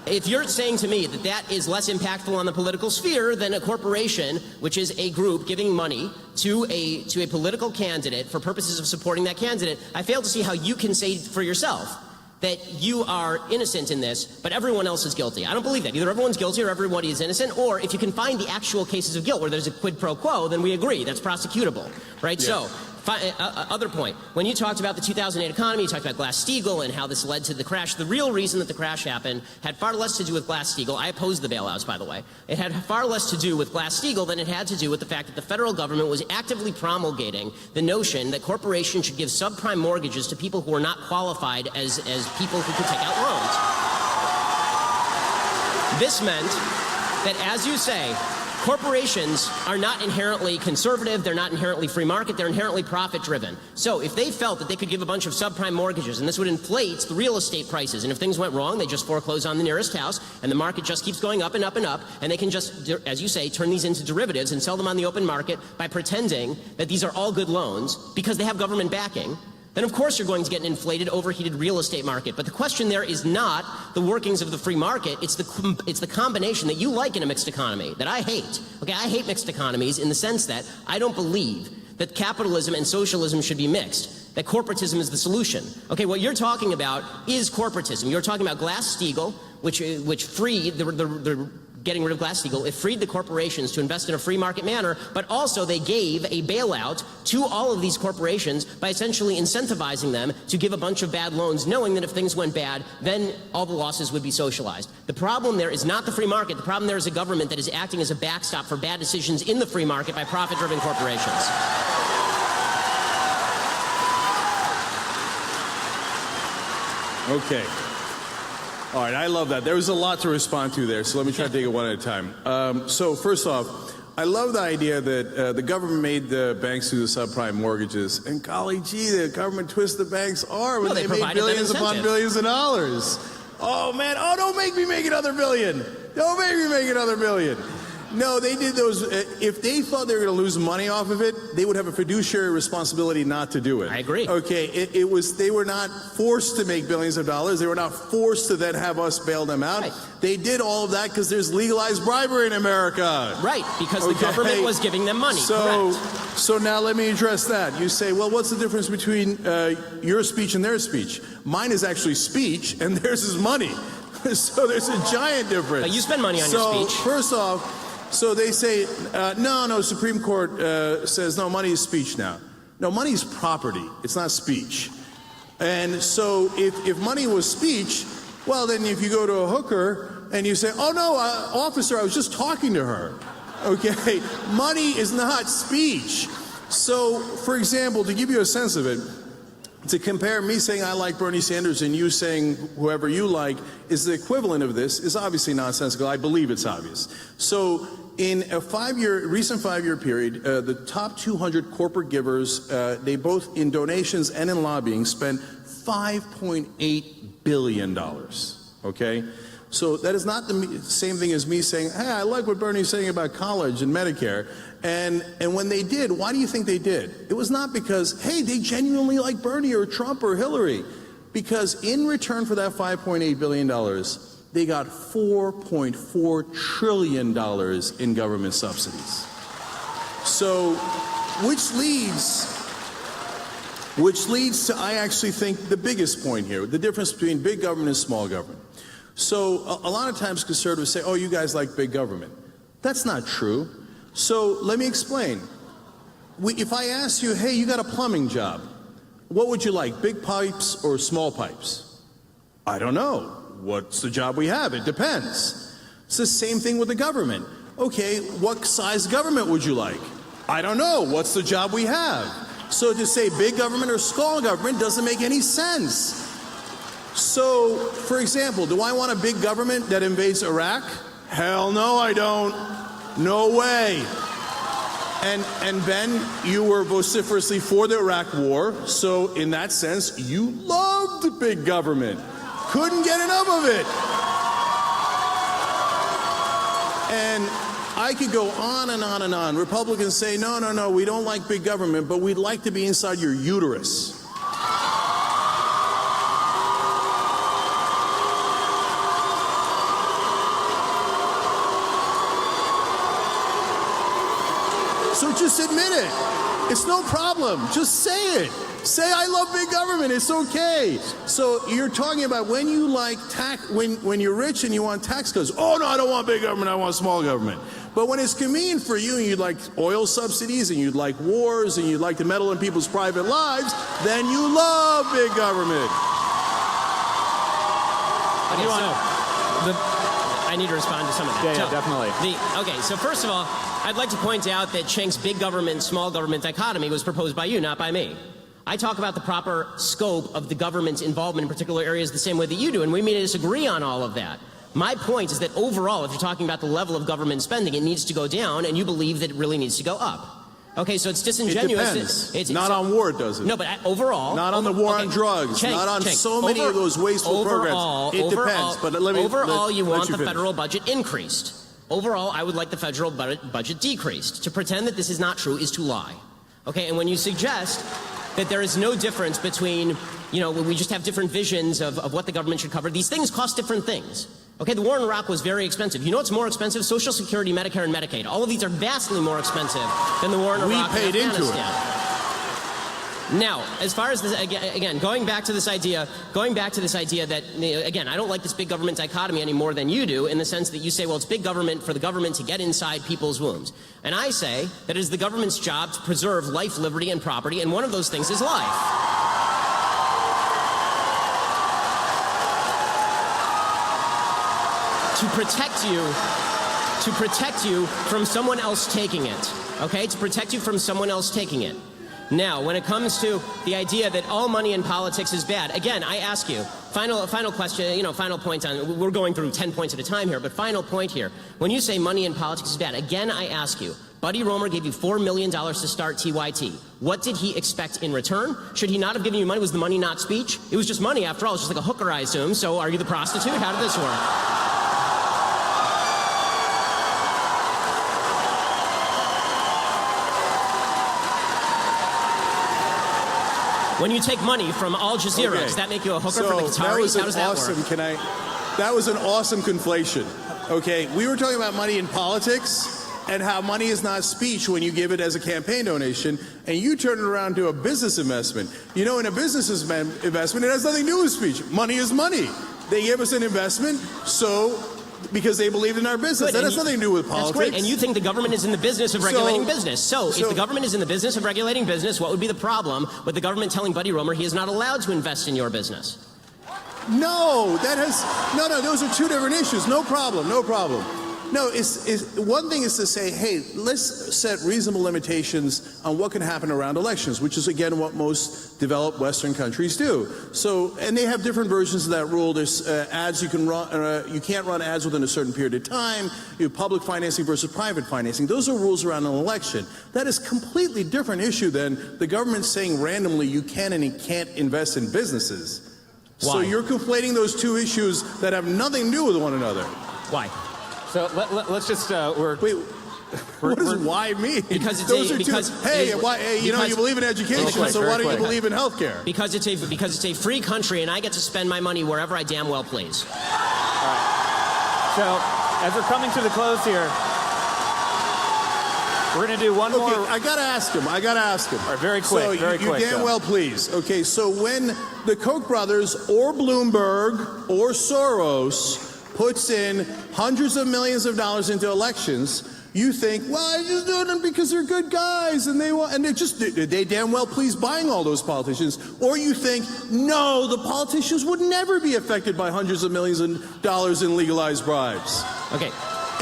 if you're saying to me that that is less impactful on the political sphere than a corporation, which is a group giving money to a political candidate for purposes of supporting that candidate, I fail to see how you can say for yourself that you are innocent in this, but everyone else is guilty. I don't believe that. Either everyone's guilty or everybody is innocent, or if you can find the actual cases of guilt where there's a quid pro quo, then we agree. That's prosecutable, right? Yeah. So, other point. When you talked about the 2008 economy, you talked about Glass-Steagall and how this led to the crash. The real reason that the crash happened had far less to do with Glass-Steagall. I opposed the bailouts, by the way. It had far less to do with Glass-Steagall than it had to do with the fact that the federal government was actively promulgating the notion that corporations should give subprime mortgages to people who are not qualified as people who could take out loans. This meant that, as you say, corporations are not inherently conservative, they're not inherently free market, they're inherently profit-driven. So if they felt that they could give a bunch of subprime mortgages and this would inflate the real estate prices, and if things went wrong, they just foreclose on the nearest house, and the market just keeps going up and up and up, and they can just, as you say, turn these into derivatives and sell them on the open market by pretending that these are all good loans because they have government backing, then of course you're going to get an inflated, overheated real estate market. But the question there is not the workings of the free market, it's the combination that you like in a mixed economy, that I hate. Okay, I hate mixed economies in the sense that I don't believe that capitalism and socialism should be mixed, that corporatism is the solution. Okay, what you're talking about is corporatism. You're talking about Glass-Steagall, which freed the getting rid of Glass-Steagall, it freed the corporations to invest in a free market manner, but also they gave a bailout to all of these corporations by essentially incentivizing them to give a bunch of bad loans, knowing that if things went bad, then all the losses would be socialized. The problem there is not the free market. The problem there is a government that is acting as a backstop for bad decisions in the free market by profit-driven corporations. Okay. All right, I love that. There was a lot to respond to there, so let me try to take it one at a time. So first off, I love the idea that the government made the banks do the subprime mortgages, and golly gee, the government twisted the banks' arm when they made billions upon billions of dollars. Oh man, oh don't make me make another billion. Don't make me make another billion. No, they did those. If they thought they were going to lose money off of it, they would have a fiduciary responsibility not to do it. I agree. Okay, they were not forced to make billions of dollars. They were not forced to then have us bail them out. Right. They did all of that because there's legalized bribery in America. Right, because the government was giving them money. So now let me address that. You say, well, what's the difference between your speech and their speech? Mine is actually speech, and theirs is money. So there's a giant difference. But you spend money on your speech. First off, so they say, no, Supreme Court says, no, money is speech now. No, money is property. It's not speech. And so if money was speech, well, then if you go to a hooker and you say, oh, no, officer, I was just talking to her. Okay, money is not speech. So, for example, to give you a sense of it, to compare me saying I like Bernie Sanders and you saying whoever you like is the equivalent of this is obviously nonsensical. I believe it's obvious. So in a recent five-year period, the top 200 corporate givers, they both in donations and in lobbying spent $5.8 billion, okay? So that is not the same thing as me saying, hey, I like what Bernie's saying about college and Medicare. And when they did, why do you think they did? It was not because, hey, they genuinely like Bernie or Trump or Hillary. Because in return for that $5.8 billion, they got $4.4 trillion in government subsidies. So, which leads to, I actually think, the biggest point here, the difference between big government and small government. So a lot of times conservatives say, oh, you guys like big government. That's not true. So let me explain. If I ask you, hey, you got a plumbing job, what would you like, big pipes or small pipes? I don't know. What's the job we have? It depends. It's the same thing with the government. Okay, what size government would you like? I don't know. What's the job we have? So to say big government or small government doesn't make any sense. So, for example, do I want a big government that invades Iraq? Hell no, I don't. No way. And Ben, you were vociferously for the Iraq war, so in that sense, you loved big government. Couldn't get enough of it. And I could go on and on and on. Republicans say, no, we don't like big government, but we'd like to be inside your uterus. So just admit it. It's no problem. Just say it. Say I love big government. It's okay. So you're talking about when you like when you're rich and you want tax cuts. Oh no, I don't want big government. I want small government. But when it's convenient for you and you'd like oil subsidies and you'd like wars and you'd like to meddle in people's private lives, then you love big government. I need to respond to some of that. Yeah, definitely. Okay, so first of all, I'd like to point out that Cenk's big government, small government dichotomy was proposed by you, not by me. I talk about the proper scope of the government's involvement in particular areas the same way that you do, and we may disagree on all of that. My point is that overall, if you're talking about the level of government spending, it needs to go down, and you believe that it really needs to go up. Okay, so it's disingenuous. It depends. It's not on war, does it? No, but overall... Not on the war on drugs. Not on so many of those wasteful programs. It depends. But overall, you want the federal budget increased. Overall, I would like the federal budget decreased. To pretend that this is not true is to lie. Okay, and when you suggest that there is no difference between, we just have different visions of what the government should cover, these things cost different things. Okay, the war in Iraq was very expensive. You know what's more expensive? Social Security, Medicare, and Medicaid. All of these are vastly more expensive than the war in Iraq and Afghanistan. We paid into it. Now, as far as this, again, going back to this idea that, again, I don't like this big government dichotomy any more than you do, in the sense that you say, well, it's big government for the government to get inside people's wombs. And I say that it is the government's job to preserve life, liberty, and property, and one of those things is life. To protect you from someone else taking it, okay? To protect you from someone else taking it. Now, when it comes to the idea that all money in politics is bad, again, I ask you, final question, final point on, we're going through 10 points at a time here, but final point here. When you say money in politics is bad, again, I ask you, Buddy Roemer gave you $4 million to start TYT. What did he expect in return? Should he not have given you money? Was the money not speech? It was just money, after all. It's just like a hooker, I assume. So are you the prostitute? How did this work? When you take money from Al Jazeera, does that make you a hooker for the Qataris? How does that work? That was an awesome conflation. Okay, we were talking about money in politics and how money is not speech when you give it as a campaign donation, and you turn it around to a business investment. In a business investment, it has nothing to do with speech. Money is money. They gave us an investment, because they believed in our business. That has nothing to do with politics. That's great. And you think the government is in the business of regulating business. So if the government is in the business of regulating business, what would be the problem with the government telling Buddy Roemer he is not allowed to invest in your business? No, those are two different issues. No problem. No, one thing is to say, hey, let's set reasonable limitations on what can happen around elections, which is, again, what most developed Western countries do. So, and they have different versions of that rule. There's ads you can run, you can't run ads within a certain period of time. You have public financing versus private financing. Those are rules around an election. That is a completely different issue than the government saying randomly you can and you can't invest in businesses. Why? So you're conflating those two issues that have nothing to do with one another. Why? So let's just what does why mean? Because it's you believe in education, so why don't you believe in healthcare? Because it's a free country, and I get to spend my money wherever I damn well please. All right. So as we're coming to the close here, we're going to do one more. I got to ask him. All right, very quick. So you damn well please. Okay, so when the Koch brothers or Bloomberg or Soros puts in hundreds of millions of dollars into elections, you think, well, I just do it because they're good guys and they damn well please buying all those politicians. Or you think, no, the politicians would never be affected by hundreds of millions of dollars in legalized bribes. Okay.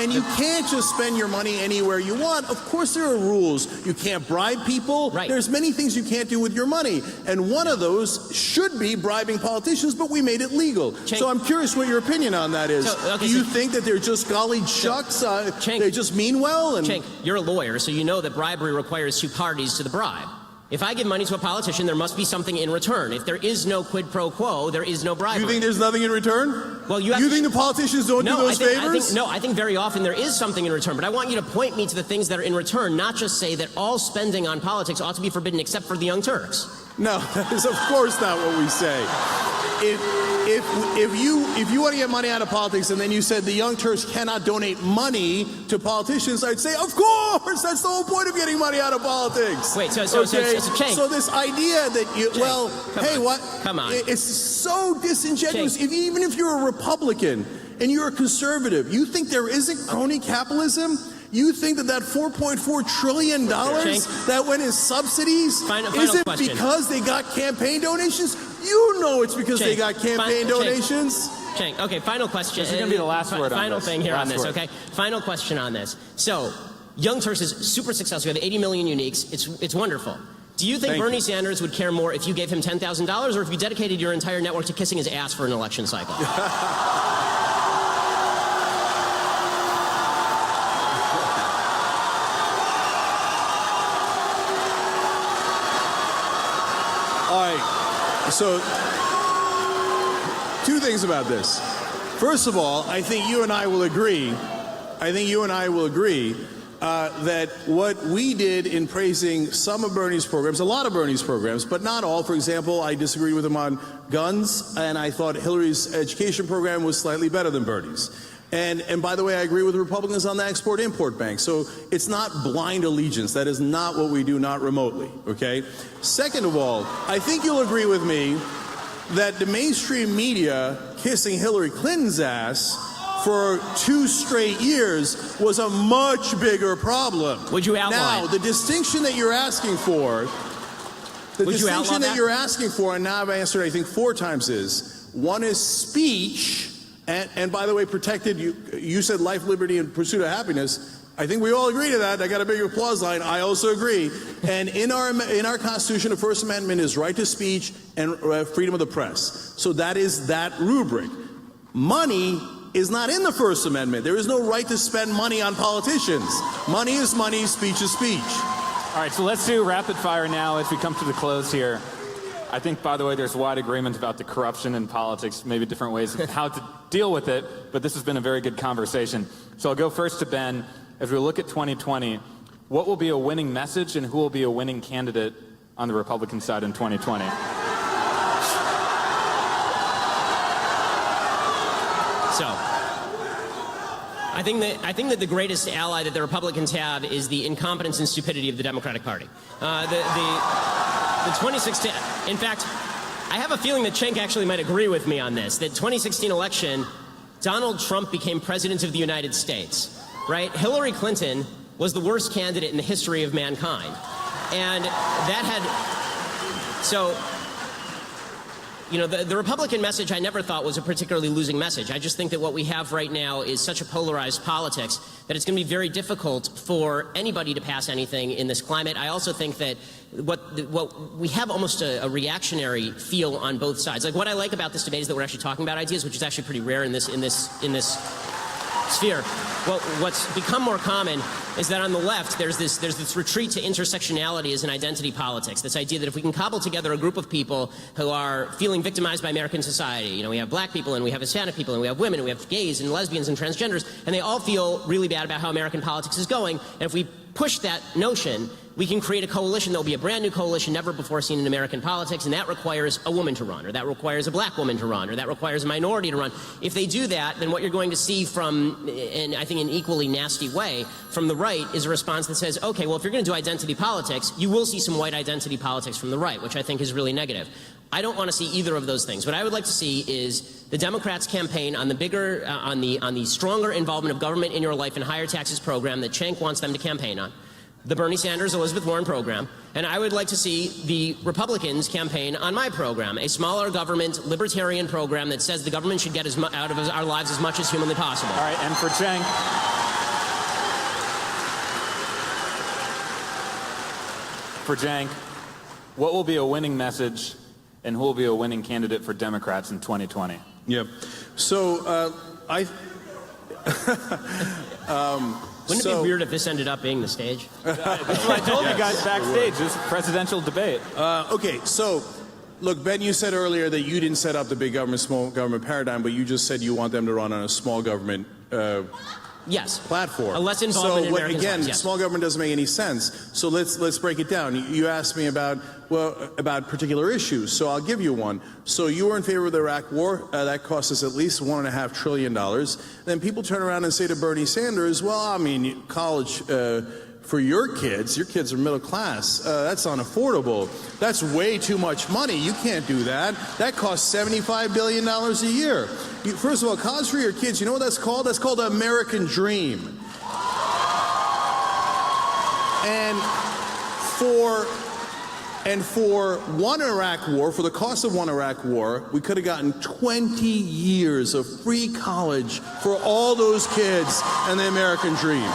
And you can't just spend your money anywhere you want. Of course there are rules. You can't bribe people. Right. There's many things you can't do with your money. And one of those should be bribing politicians, but we made it legal. Cenk, so I'm curious what your opinion on that is. Do you think that they're just golly shucks, they just mean well? Cenk, you're a lawyer, so you know that bribery requires two parties to the bribe. If I give money to a politician, there must be something in return. If there is no quid pro quo, there is no bribery. You think there's nothing in return? Well, you think the politicians don't do those favors? I think very often there is something in return. But I want you to point me to the things that are in return, not just say that all spending on politics ought to be forbidden except for the Young Turks. No, that is of course not what we say. If you want to get money out of politics and then you said the Young Turks cannot donate money to politicians, I'd say, of course, that's the whole point of getting money out of politics. Wait, so so this idea that you, Come on. It's so disingenuous. Even if you're a Republican and you're a conservative, you think there isn't crony capitalism? You think that $4.4 trillion that went in subsidies isn't because they got campaign donations? You know it's because they got campaign donations. Cenk, okay, final question. This is going to be the last word on this. Final thing here on this, okay? Final question on this. So, Young Turks is super successful. We have 80 million uniques. It's wonderful. Do you think Bernie Sanders would care more if you gave him $10,000 or if you dedicated your entire network to kissing his ass for an election cycle? All right. So, two things about this. First of all, I think you and I will agree. That what we did in praising some of Bernie's programs, a lot of Bernie's programs, but not all. For example, I disagreed with him on guns, and I thought Hillary's education program was slightly better than Bernie's. And by the way, I agree with the Republicans on the Export-Import Bank. So it's not blind allegiance. That is not what we do, not remotely, okay? Second of all, I think you'll agree with me that the mainstream media kissing Hillary Clinton's ass for 2 straight years was a much bigger problem. Would you outline? Now, the distinction that you're asking for, and now I've answered, I think, 4 times is, one is speech, and by the way, protected, you said life, liberty, and pursuit of happiness. I think we all agree to that. I got a big applause line. I also agree. And in our Constitution, the First Amendment is right to speech and freedom of the press. So that is that rubric. Money is not in the First Amendment. There is no right to spend money on politicians. Money is money, speech is speech. All right, so let's do rapid fire now as we come to the close here. I think, by the way, there's wide agreement about the corruption in politics, maybe different ways of how to deal with it, but this has been a very good conversation. So I'll go first to Ben. As we look at 2020, what will be a winning message and who will be a winning candidate on the Republican side in 2020? So, I think that the greatest ally that the Republicans have is the incompetence and stupidity of the Democratic Party. The 2016, in fact, I have a feeling that Cenk actually might agree with me on this, that 2016 election, Donald Trump became president of the United States, right? Hillary Clinton was the worst candidate in the history of mankind. And that had, so, you know, the Republican message I never thought was a particularly losing message. I just think that what we have right now is such a polarized politics that it's going to be very difficult for anybody to pass anything in this climate. I also think that what we have almost a reactionary feel on both sides. Like, what I like about this debate is that we're actually talking about ideas, which is actually pretty rare in this sphere. Well, what's become more common is that on the left, there's this retreat to intersectionality as an identity politics. This idea that if we can cobble together a group of people who are feeling victimized by American society, you know, we have black people and we have Hispanic people and we have women and we have gays and lesbians and transgenders, and they all feel really bad about how American politics is going. And if we push that notion, we can create a coalition that will be a brand new coalition never before seen in American politics, and that requires a woman to run, or that requires a black woman to run, or that requires a minority to run. If they do that, then what you're going to see from, and I think in an equally nasty way, from the right is a response that says, okay, well, if you're going to do identity politics, you will see some white identity politics from the right, which I think is really negative. I don't want to see either of those things. What I would like to see is the Democrats campaign on the bigger, on the stronger involvement of government in your life and higher taxes program that Cenk wants them to campaign on, the Bernie Sanders, Elizabeth Warren program, and I would like to see the Republicans campaign on my program, a smaller government, libertarian program that says the government should get out of our lives as much as humanly possible. All right, and for Cenk, what will be a winning message and who will be a winning candidate for Democrats in 2020? Yep. So Wouldn't it be weird if this ended up being the stage? That's what I told you guys backstage. This is a presidential debate. Okay, so look, Ben, you said earlier that you didn't set up the big government, small government paradigm, but you just said you want them to run on a small government yes. platform. A less involvement in American again, lives, yes. Small government doesn't make any sense. So let's break it down. You asked me about particular issues, so I'll give you one. So you were in favor of the Iraq War. That cost us at least $1.5 trillion. Then people turn around and say to Bernie Sanders, well, I mean, college for your kids are middle class. That's unaffordable. That's way too much money. You can't do that. That costs $75 billion a year. First of all, college for your kids, you know what that's called? That's called the American dream. And for one Iraq war, for the cost of one Iraq war, we could have gotten 20 years of free college for all those kids and the American dream.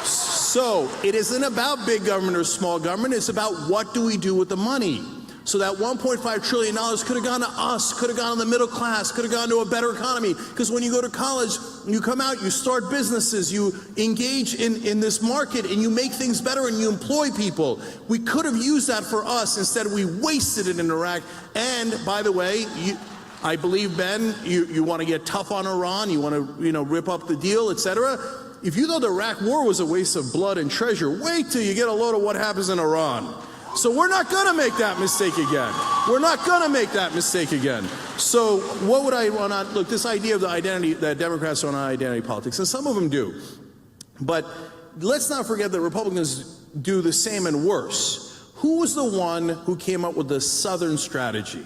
So it isn't about big government or small government. It's about what do we do with the money. So that $1.5 trillion could have gone to us, could have gone to the middle class, could have gone to a better economy. Because when you go to college, you come out, you start businesses, you engage in this market, and you make things better and you employ people. We could have used that for us. Instead, we wasted it in Iraq. And by the way, I believe, Ben, you want to get tough on Iran, you want to rip up the deal, etc. If you thought the Iraq war was a waste of blood and treasure, wait till you get a load of what happens in Iran. So we're not going to make that mistake again. We're not going to make that mistake again. So what would I want to look? This idea of the identity that Democrats don't have identity politics, and some of them do, but let's not forget that Republicans do the same and worse. Who was the one who came up with the Southern strategy?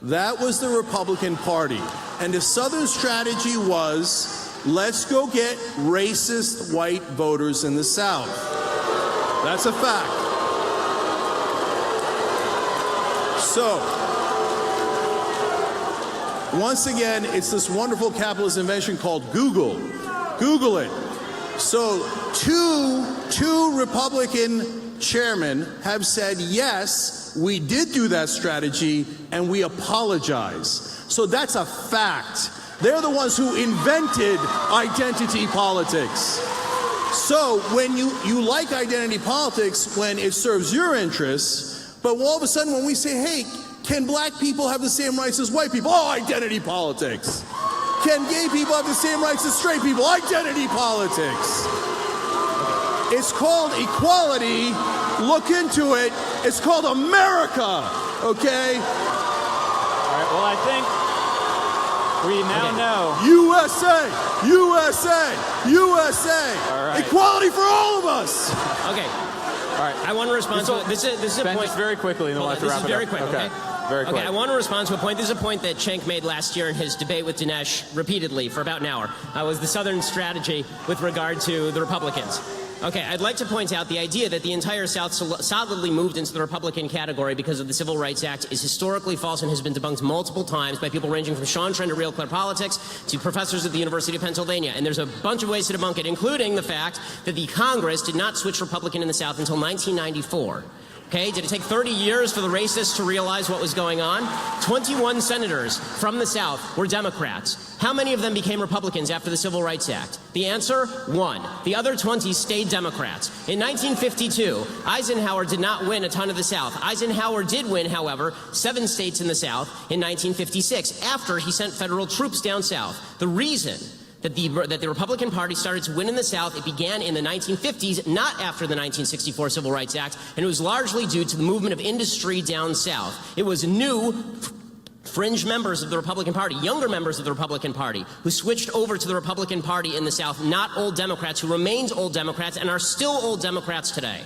That was the Republican Party. And the Southern strategy was, let's go get racist white voters in the South. That's a fact. So, once again, it's this wonderful capitalist invention called Google. Google it. So, two Republican chairmen have said, yes, we did do that strategy, and we apologize. So that's a fact. They're the ones who invented identity politics. So when you like identity politics when it serves your interests, but all of a sudden when we say, hey, can black people have the same rights as white people? Oh, identity politics. Can gay people have the same rights as straight people? Identity politics. It's called equality. Look into it. It's called America, okay? All right, well, I think we now know. USA, USA, USA. All right. Equality for all of us. Okay. All right. I want to respond to this is a Ben, point. just very quickly, and then we'll have to This wrap is it very up. quick, okay? Very quick. Okay, I want to respond to a point. This is a point that Cenk made last year in his debate with Dinesh repeatedly for about an hour. Was the Southern strategy with regard to the Republicans. Okay, I'd like to point out the idea that the entire South solidly moved into the Republican category because of the Civil Rights Act is historically false and has been debunked multiple times by people ranging from Sean Trent to Real Clear Politics to professors at the University of Pennsylvania. And there's a bunch of ways to debunk it, including the fact that the Congress did not switch Republican in the South until 1994. Okay, did it take 30 years for the racists to realize what was going on? 21 senators from the South were Democrats. How many of them became Republicans after the Civil Rights Act? The answer, 1. The other 20 stayed Democrats. In 1952, Eisenhower did not win a ton of the South. Eisenhower did win, however, 7 states in the South in 1956, after he sent federal troops down south. The reason that the Republican Party started to win in the South, it began in the 1950s, not after the 1964 Civil Rights Act, and it was largely due to the movement of industry down south. It was new fringe members of the Republican Party, younger members of the Republican Party, who switched over to the Republican Party in the South, not old Democrats, who remained old Democrats and are still old Democrats today.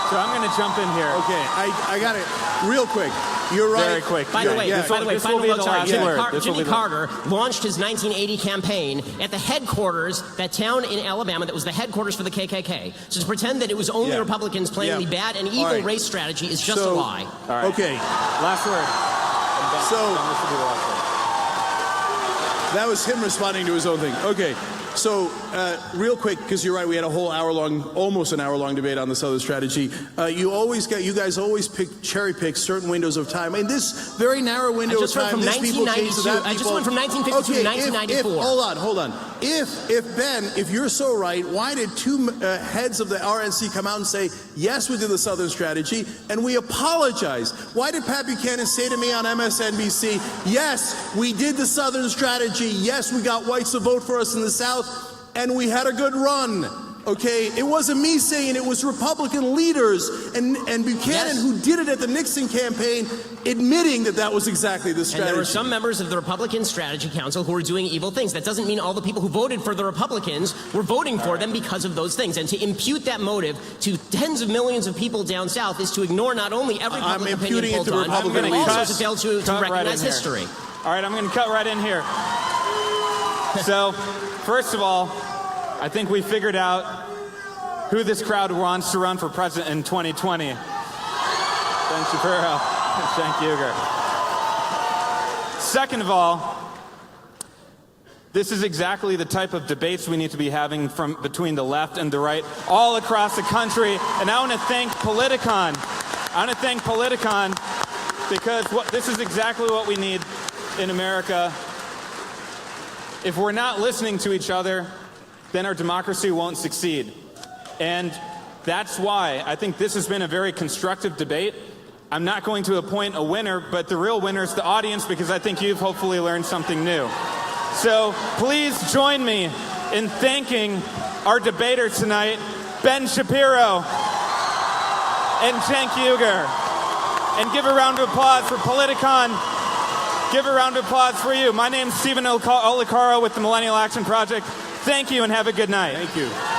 So I'm going to jump in here. Okay, I got it real quick. You're right. Very quick. By the way, final note, sorry, Jimmy Carter launched his 1980 campaign at the headquarters, that town in Alabama that was the headquarters for the KKK. So to pretend that it was only Republicans playing the bad and evil race strategy is just a lie. All right. Okay. Last word. So that was him responding to his own thing. Okay. So, real quick, because you're right, we had a whole hour-long, almost an hour-long debate on the Southern strategy. You guys always cherry-pick certain windows of time. In this very narrow window of time, these people changed that. I just went from 1952 to 1994. Hold on. If you're so right, why did 2 heads of the RNC come out and say, yes, we did the Southern strategy, and we apologize? Why did Pat Buchanan say to me on MSNBC, yes, we did the Southern strategy, yes, we got whites to vote for us in the South, and we had a good run, okay? It wasn't me saying it, was Republican leaders and Buchanan who did it at the Nixon campaign, admitting that that was exactly the strategy. And there were some members of the Republican Strategy Council who were doing evil things. That doesn't mean all the people who voted for the Republicans were voting for them because of those things. And to impute that motive to tens of millions of people down south is to ignore not only every public opinion poll done, but also to fail to recognize history. All right, I'm going to cut right in here. So, first of all, I think we figured out who this crowd wants to run for president in 2020. Ben Shapiro and Cenk Uygur. Second of all, this is exactly the type of debates we need to be having between the left and the right all across the country. And I want to thank Politicon I want to thank Politicon because this is exactly what we need in America. If we're not listening to each other, then our democracy won't succeed. And that's why I think this has been a very constructive debate. I'm not going to appoint a winner, but the real winner is the audience, because I think you've hopefully learned something new. So please join me in thanking our debater tonight, Ben Shapiro and Cenk Uygur. And give a round of applause for Politicon. Give a round of applause for you. My name's Stephen Olicaro with the Millennial Action Project. Thank you and have a good night. Thank you.